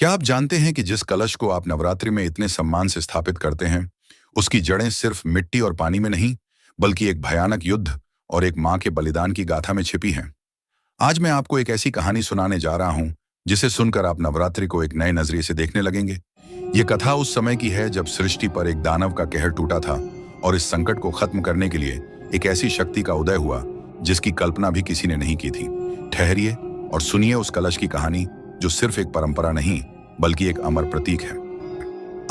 क्या आप जानते हैं कि जिस कलश को आप नवरात्रि में इतने सम्मान से स्थापित करते हैं, उसकी जड़ें सिर्फ मिट्टी और पानी में नहीं, बल्कि एक भयानक युद्ध और एक मां के बलिदान की गाथा में छिपी हैं। आज मैं आपको एक ऐसी कहानी सुनाने जा रहा हूं, जिसे सुनकर आप नवरात्रि को एक नए नजरिए से देखने लगेंगे। ये कथा उस समय की है जब सृष्टि पर एक दानव का कहर टूटा था और इस संकट को खत्म करने के लिए एक ऐसी शक्ति का उदय हुआ, जिसकी कल्पना भी किसी ने नहीं की थी। ठहरिए और सुनिए उस कलश की कहानी, जो सिर्फ एक परंपरा नहीं, बल्कि एक अमर प्रतीक है।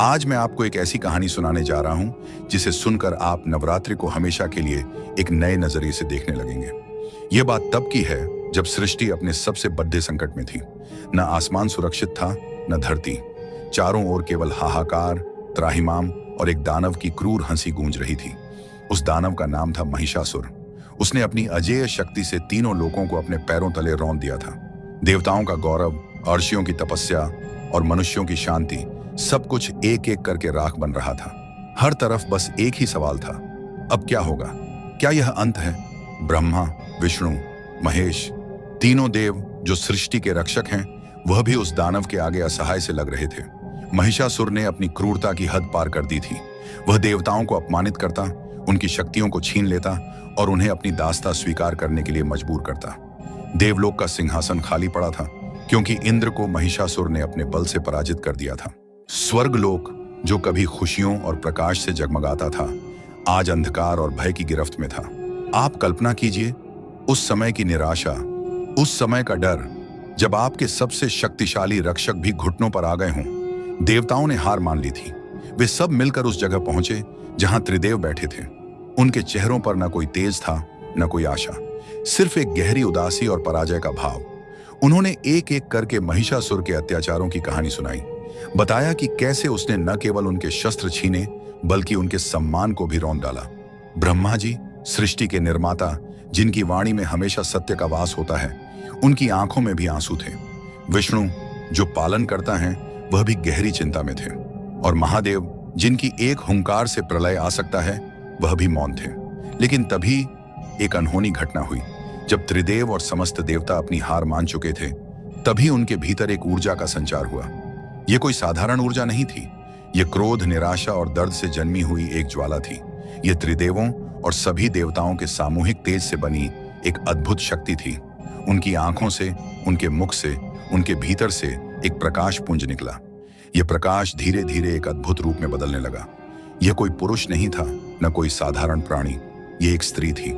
आज मैं आपको एक ऐसी कहानी सुनाने जा रहा हूं, जिसे सुनकर आप नवरात्रि को हमेशा के लिए एक नए नजरिए से देखने लगेंगे। यह बात तब की है जब सृष्टि अपने सबसे बड़े संकट में थी। न आसमान सुरक्षित था, न धरती। चारों ओर केवल हाहाकार, त्राहिमाम और एक दानव की क्रूर हंसी गूंज रही थी। उस दानव का नाम था महिषासुर। उसने अपनी अजेय शक्ति से तीनों लोगों को अपने पैरों तले रौंद दिया था। देवताओं का गौरव, अर्षियों की तपस्या और मनुष्यों की शांति, सब कुछ एक एक करके राख बन रहा था। हर तरफ बस एक ही सवाल था, अब क्या होगा? क्या यह अंत है? ब्रह्मा, विष्णु, महेश, तीनों देव जो सृष्टि के रक्षक हैं, वह भी उस दानव के आगे असहाय से लग रहे थे। महिषासुर ने अपनी क्रूरता की हद पार कर दी थी। वह देवताओं को अपमानित करता, उनकी शक्तियों को छीन लेता और उन्हें अपनी दास्ता स्वीकार करने के लिए मजबूर करता। देवलोक का सिंहासन खाली पड़ा था, क्योंकि इंद्र को महिषासुर ने अपने बल से पराजित कर दिया था। स्वर्गलोक, जो कभी खुशियों और प्रकाश से जगमगाता था, आज अंधकार और भय की गिरफ्त में था। आप कल्पना कीजिए उस समय की निराशा, उस समय का डर, जब आपके सबसे शक्तिशाली रक्षक भी घुटनों पर आ गए हों। देवताओं ने हार मान ली थी। वे सब मिलकर उस जगह पहुंचे जहां त्रिदेव बैठे थे। उनके चेहरों पर न कोई तेज था, न कोई आशा, सिर्फ एक गहरी उदासी और पराजय का भाव। उन्होंने एक एक करके महिषासुर के अत्याचारों की कहानी सुनाई। बताया कि कैसे उसने न केवल उनके शस्त्र छीने, बल्कि उनके सम्मान को भी रौंद डाला। ब्रह्मा जी, सृष्टि के निर्माता, जिनकी वाणी में हमेशा सत्य का वास होता है, उनकी आंखों में भी आंसू थे। विष्णु, जो पालन करता है, वह भी गहरी चिंता में थे। और महादेव, जिनकी एक हुंकार से प्रलय आ सकता है, वह भी मौन थे। लेकिन तभी एक अनहोनी घटना हुई। जब त्रिदेव और समस्त देवता अपनी हार मान चुके थे, तभी उनके भीतर एक ऊर्जा का संचार हुआ। यह कोई साधारण ऊर्जा नहीं थी। यह क्रोध, निराशा और दर्द से जन्मी हुई एक ज्वाला थी। यह त्रिदेवों और सभी देवताओं के सामूहिक तेज से बनी एक अद्भुत शक्ति थी। उनकी आंखों से, उनके मुख से, उनके भीतर से एक प्रकाश पुंज निकला। यह प्रकाश धीरे धीरे एक अद्भुत रूप में बदलने लगा। यह कोई पुरुष नहीं था, न कोई साधारण प्राणी। यह एक स्त्री थी।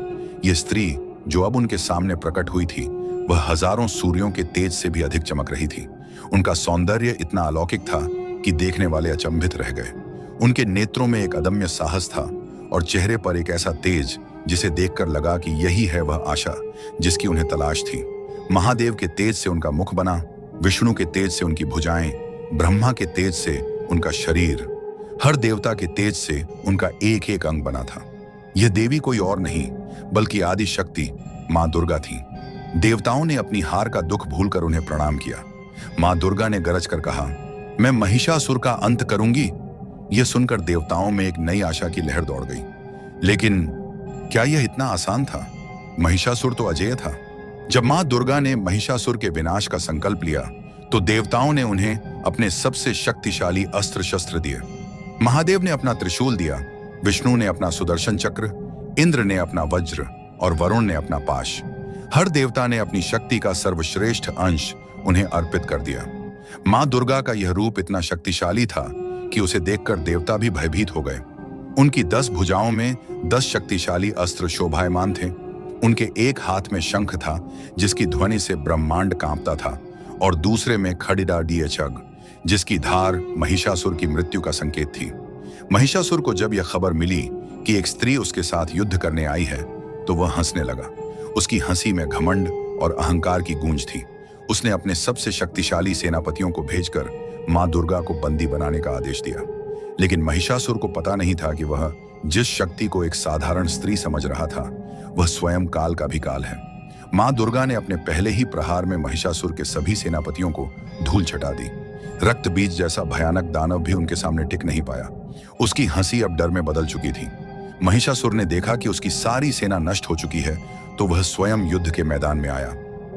यह स्त्री जो अब उनके सामने प्रकट हुई थी, वह हजारों सूर्यों के तेज से भी अधिक चमक रही थी। उनका सौंदर्य इतना अलौकिक था कि देखने वाले अचंभित रह गए। उनके नेत्रों में एक अदम्य साहस था और चेहरे पर एक ऐसा तेज, जिसे देखकर लगा कि यही है वह आशा जिसकी उन्हें तलाश थी। महादेव के तेज से उनका मुख बना, विष्णु के तेज से उनकी भुजाएं, ब्रह्मा के तेज से उनका शरीर, हर देवता के तेज से उनका एक एक अंग बना था। यह देवी कोई और नहीं, बल्कि आदि शक्ति मां दुर्गा थी। देवताओं ने अपनी हार का दुख भूलकर उन्हें प्रणाम किया। मां दुर्गा ने गरज कर कहा, मैं महिषासुर का अंत करूंगी। यह सुनकर देवताओं में एक नई आशा की लहर दौड़ गई। लेकिन क्या यह इतना आसान था? महिषासुर तो अजेय था। जब मां दुर्गा ने महिषासुर के विनाश का संकल्प लिया, तो देवताओं ने उन्हें अपने सबसे शक्तिशाली अस्त्र शस्त्र दिए। महादेव ने अपना त्रिशूल दिया, विष्णु ने अपना सुदर्शन चक्र, इंद्र ने अपना वज्र और वरुण ने अपना पाश। हर देवता ने अपनी शक्ति का सर्वश्रेष्ठ अंश उन्हें अर्पित कर दिया। मां दुर्गा का यह रूप इतना शक्तिशाली था कि उसे देखकर देवता भी भयभीत हो गए। उनकी 10 भुजाओं में 10 शक्तिशाली अस्त्र शोभायमान थे। उनके एक हाथ में शंख था, जिसकी ध्वनि से ब्रह्मांड कांपता था, और दूसरे में खडिडा डियचग, जिसकी धार महिषासुर की मृत्यु का संकेत थी। महिषासुर को जब यह खबर मिली कि एक स्त्री उसके साथ युद्ध करने आई है, तो वह हंसने लगा। उसकी हंसी में घमंड और अहंकार की गूंज थी। उसने अपने सबसे शक्तिशाली सेनापतियों को भेजकर मां दुर्गा को बंदी बनाने का आदेश दिया। लेकिन महिषासुर को पता नहीं था कि वह जिस शक्ति को एक साधारण स्त्री समझ रहा था, वह स्वयं काल का भी काल है। मां दुर्गा ने अपने पहले ही प्रहार में महिषासुर के सभी सेनापतियों को धूल छटा दी। रक्त बीज जैसा भयानक दानव भी उनके सामने टिक नहीं पाया। उसकी हंसी अब डर में बदल चुकी थी। महिषासुर ने देखा कि उसकी सारी सेना नष्ट हो चुकी है, तो वह स्वयं युद्ध के मैदान में आया।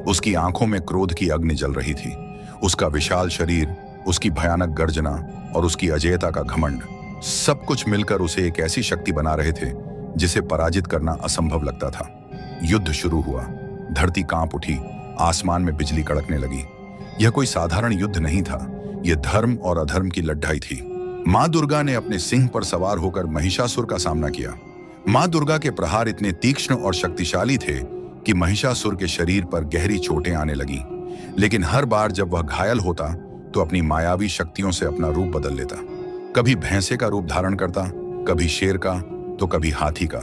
उसकी आंखों में क्रोध की अग्नि जल रही थी। उसका विशाल शरीर उसकी भयानक गर्जना और उसकी अजेयता का घमंड, सब कुछ मिलकर उसे एक ऐसी शक्ति बना रहे थे जिसे पराजित करना असंभव लगता था। युद्ध शुरू हुआ। धरती कांप उठी, आसमान में बिजली कड़कने लगी। यह कोई साधारण युद्ध नहीं था, यह धर्म और अधर्म की लड़ाई थी। मां दुर्गा ने अपने सिंह पर सवार होकर महिषासुर का सामना किया। मां दुर्गा के प्रहार इतने तीक्ष्ण और शक्तिशाली थे कि महिषासुर के शरीर पर गहरी चोटें आने लगी। लेकिन हर बार जब वह घायल होता तो अपनी मायावी शक्तियों से अपना रूप बदल लेता। कभी भैंसे का रूप धारण करता, कभी शेर का, तो कभी हाथी का।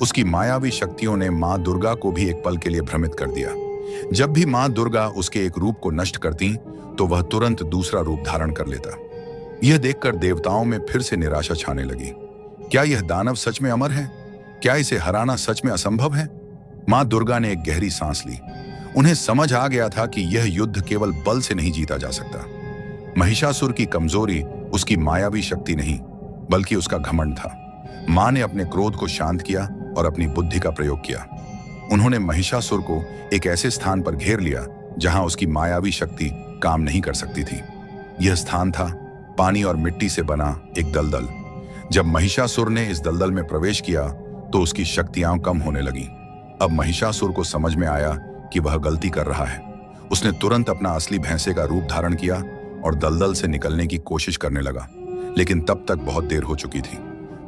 उसकी मायावी शक्तियों ने मां दुर्गा को भी एक पल के लिए भ्रमित कर दिया। जब भी मां दुर्गा उसके एक रूप को नष्ट करती तो वह तुरंत दूसरा रूप धारण कर लेता। यह देखकर देवताओं में फिर से निराशा छाने लगी। क्या यह दानव सच में अमर है? क्या इसे हराना सच में असंभव है? मां दुर्गा ने एक गहरी सांस ली। उन्हें समझ आ गया था कि यह युद्ध केवल बल से नहीं जीता जा सकता। महिषासुर की कमजोरी उसकी मायावी शक्ति नहीं, बल्कि उसका घमंड था। मां ने अपने क्रोध को शांत किया और अपनी बुद्धि का प्रयोग किया। उन्होंने महिषासुर को एक ऐसे स्थान पर घेर लिया जहां उसकी मायावी शक्ति काम नहीं कर सकती थी। यह स्थान था पानी और मिट्टी से बना एक दलदल। जब महिषासुर ने इस दलदल में प्रवेश किया तो उसकी शक्तियां कम होने लगी। अब महिषासुर को समझ में आया कि वह गलती कर रहा है। उसने तुरंत अपना असली भैंसे का रूप धारण किया और दलदल से निकलने की कोशिश करने लगा, लेकिन तब तक बहुत देर हो चुकी थी।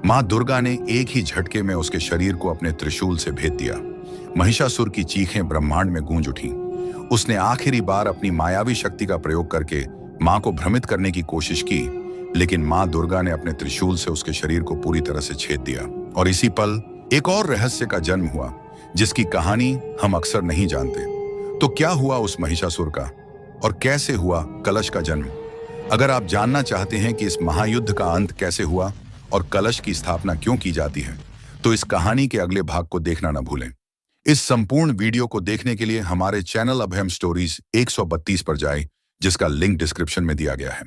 मां दुर्गा ने एक ही झटके में उसके शरीर को अपने त्रिशूल से भेद दिया। महिषासुर की चीखें ब्रह्मांड में गूंज उठी। उसने आखिरी बार अपनी मायावी शक्ति का प्रयोग करके मां को भ्रमित करने की कोशिश की, लेकिन मां दुर्गा ने अपने त्रिशूल से उसके शरीर को पूरी तरह से छेद दिया। और इसी पल एक और रहस्य का जन्म हुआ, जिसकी कहानी हम अक्सर नहीं जानते। तो क्या हुआ उस महिषासुर का, और कैसे हुआ कलश का जन्म? अगर आप जानना चाहते हैं कि इस महायुद्ध का अंत कैसे हुआ और कलश की स्थापना क्यों की जाती है, तो इस कहानी के अगले भाग को देखना न भूलें। इस संपूर्ण वीडियो को देखने के लिए हमारे चैनल अभयम स्टोरीज 132 पर जाएं, जिसका लिंक डिस्क्रिप्शन में दिया गया है।